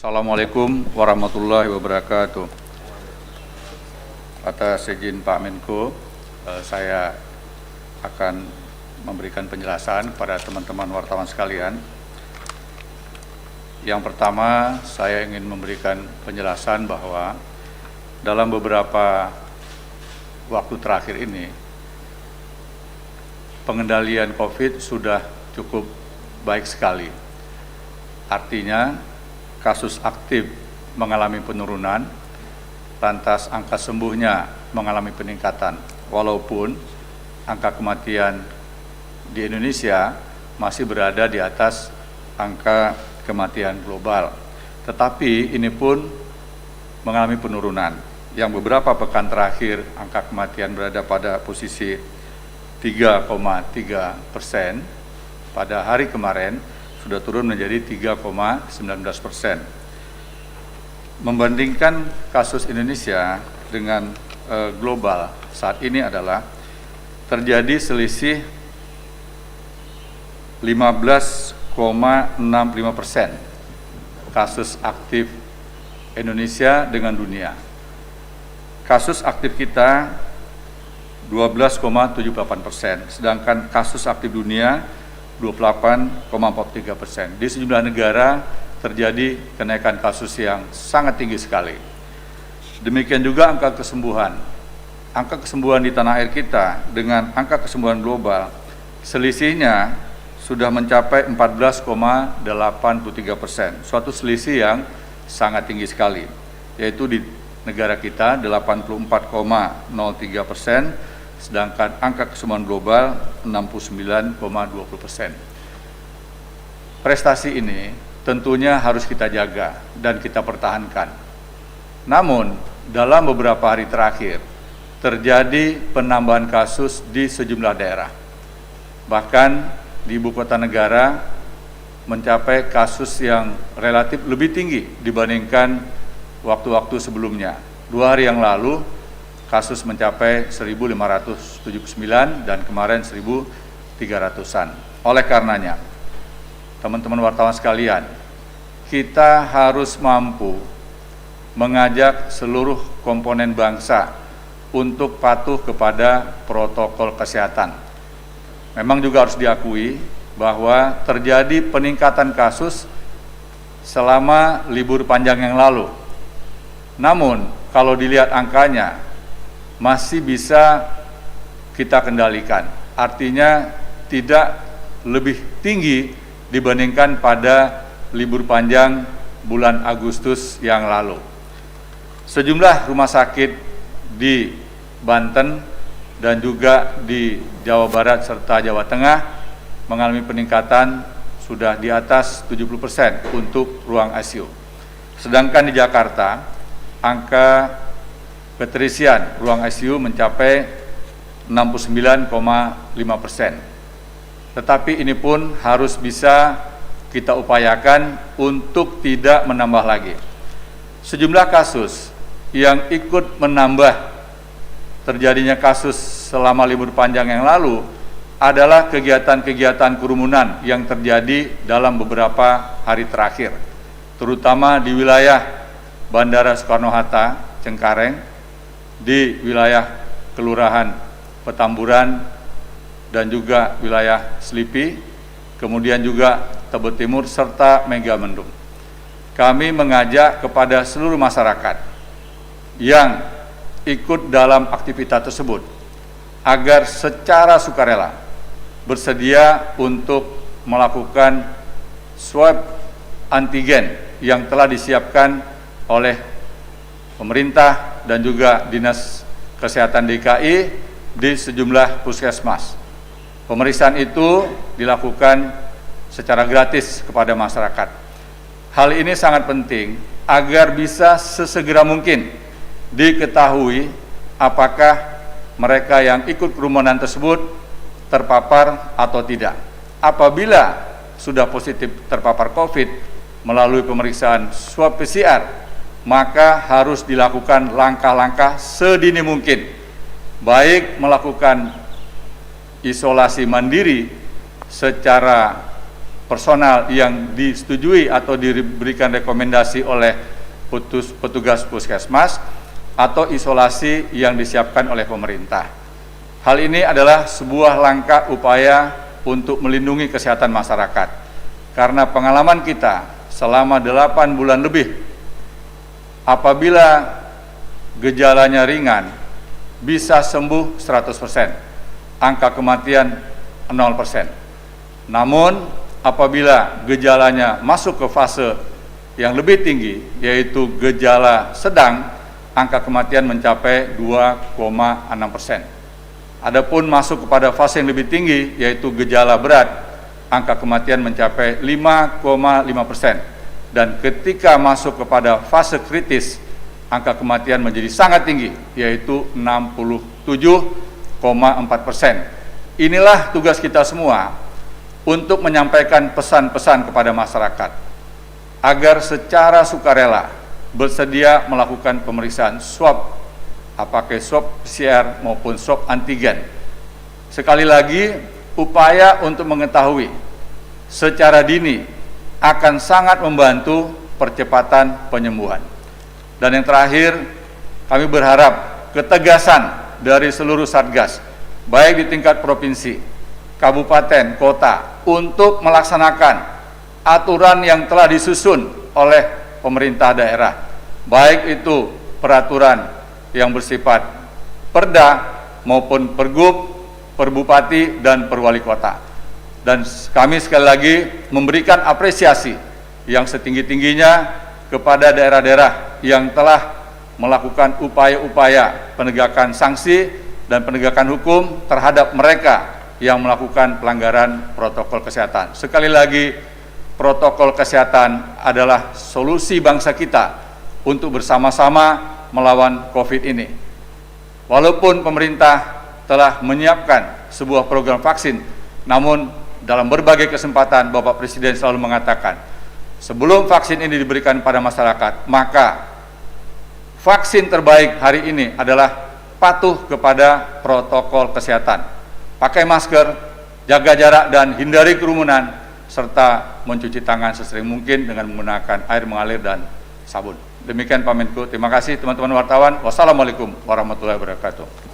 Assalamualaikum warahmatullahi wabarakatuh. Atas izin Pak Menko, saya akan memberikan penjelasan kepada teman-teman wartawan sekalian. Yang pertama, saya ingin memberikan penjelasan bahwa dalam beberapa waktu terakhir ini, pengendalian COVID sudah cukup baik sekali. Artinya, kasus aktif mengalami penurunan, lantas angka sembuhnya mengalami peningkatan. Walaupun angka kematian di Indonesia masih berada di atas angka kematian global. Tetapi ini pun mengalami penurunan. Yang beberapa pekan terakhir angka kematian berada pada posisi 3,3%. Pada hari kemarin sudah turun menjadi 3,19%. Membandingkan kasus Indonesia dengan global saat ini adalah terjadi selisih 15,65% kasus aktif Indonesia dengan dunia. Kasus aktif kita 12,78%, sedangkan kasus aktif dunia 28,43%. Di sejumlah negara terjadi kenaikan kasus yang sangat tinggi sekali. Demikian juga angka kesembuhan. Angka kesembuhan di tanah air kita dengan angka kesembuhan global selisihnya sudah mencapai 14,83%. Suatu selisih yang sangat tinggi sekali, yaitu di negara kita 84,03%, sedangkan angka kesembuhan global 69,20%. Prestasi ini tentunya harus kita jaga dan kita pertahankan. Namun, dalam beberapa hari terakhir, terjadi penambahan kasus di sejumlah daerah. Bahkan di ibu kota negara mencapai kasus yang relatif lebih tinggi dibandingkan waktu-waktu sebelumnya. 2 hari yang lalu, kasus mencapai 1.579 dan kemarin 1.300-an. Oleh karenanya, teman-teman wartawan sekalian, kita harus mampu mengajak seluruh komponen bangsa untuk patuh kepada protokol kesehatan. Memang juga harus diakui bahwa terjadi peningkatan kasus selama libur panjang yang lalu. Namun, kalau dilihat angkanya, masih bisa kita kendalikan. Artinya tidak lebih tinggi dibandingkan pada libur panjang bulan Agustus yang lalu. Sejumlah rumah sakit di Banten dan juga di Jawa Barat serta Jawa Tengah mengalami peningkatan sudah di atas 70% untuk ruang ICU. Sedangkan di Jakarta, angka keterisian ruang ICU mencapai 69,5%. Tetapi ini pun harus bisa kita upayakan untuk tidak menambah lagi. Sejumlah kasus yang ikut menambah terjadinya kasus selama libur panjang yang lalu adalah kegiatan-kegiatan kerumunan yang terjadi dalam beberapa hari terakhir, terutama di wilayah Bandara Soekarno-Hatta, Cengkareng, di wilayah Kelurahan Petamburan dan juga wilayah Selipi, kemudian juga Tebet Timur serta Megamendung. Kami mengajak kepada seluruh masyarakat yang ikut dalam aktivitas tersebut agar secara sukarela bersedia untuk melakukan swab antigen yang telah disiapkan oleh pemerintah dan juga Dinas Kesehatan DKI di sejumlah puskesmas. Pemeriksaan itu dilakukan secara gratis kepada masyarakat. Hal ini sangat penting agar bisa sesegera mungkin diketahui apakah mereka yang ikut kerumunan tersebut terpapar atau tidak. Apabila sudah positif terpapar COVID melalui pemeriksaan swab PCR, maka harus dilakukan langkah-langkah sedini mungkin, baik melakukan isolasi mandiri secara personal yang disetujui atau diberikan rekomendasi oleh petugas puskesmas atau isolasi yang disiapkan oleh pemerintah. Hal ini adalah sebuah langkah upaya untuk melindungi kesehatan masyarakat. Karena pengalaman kita selama 8 bulan lebih, apabila gejalanya ringan, bisa sembuh 100%, angka kematian 0%. Namun, apabila gejalanya masuk ke fase yang lebih tinggi, yaitu gejala sedang, angka kematian mencapai 2,6%. Adapun masuk kepada fase yang lebih tinggi, yaitu gejala berat, angka kematian mencapai 5,5%. Dan ketika masuk kepada fase kritis, angka kematian menjadi sangat tinggi, yaitu 67,4%. Inilah tugas kita semua untuk menyampaikan pesan-pesan kepada masyarakat agar secara sukarela bersedia melakukan pemeriksaan swab, apakah swab PCR maupun swab antigen. Sekali lagi, upaya untuk mengetahui secara dini akan sangat membantu percepatan penyembuhan. Dan yang terakhir, kami berharap ketegasan dari seluruh Satgas, baik di tingkat provinsi, kabupaten, kota, untuk melaksanakan aturan yang telah disusun oleh pemerintah daerah, baik itu peraturan yang bersifat perda maupun pergub, perbupati, dan perwali kota. Dan kami sekali lagi memberikan apresiasi yang setinggi-tingginya kepada daerah-daerah yang telah melakukan upaya-upaya penegakan sanksi dan penegakan hukum terhadap mereka yang melakukan pelanggaran protokol kesehatan. Sekali lagi, protokol kesehatan adalah solusi bangsa kita untuk bersama-sama melawan COVID ini. Walaupun pemerintah telah menyiapkan sebuah program vaksin, namun dalam berbagai kesempatan Bapak Presiden selalu mengatakan, sebelum vaksin ini diberikan pada masyarakat, maka vaksin terbaik hari ini adalah patuh kepada protokol kesehatan. Pakai masker, jaga jarak, dan hindari kerumunan, serta mencuci tangan sesering mungkin dengan menggunakan air mengalir dan sabun. Demikian Pak Menko. Terima kasih teman-teman wartawan. Wassalamualaikum warahmatullahi wabarakatuh.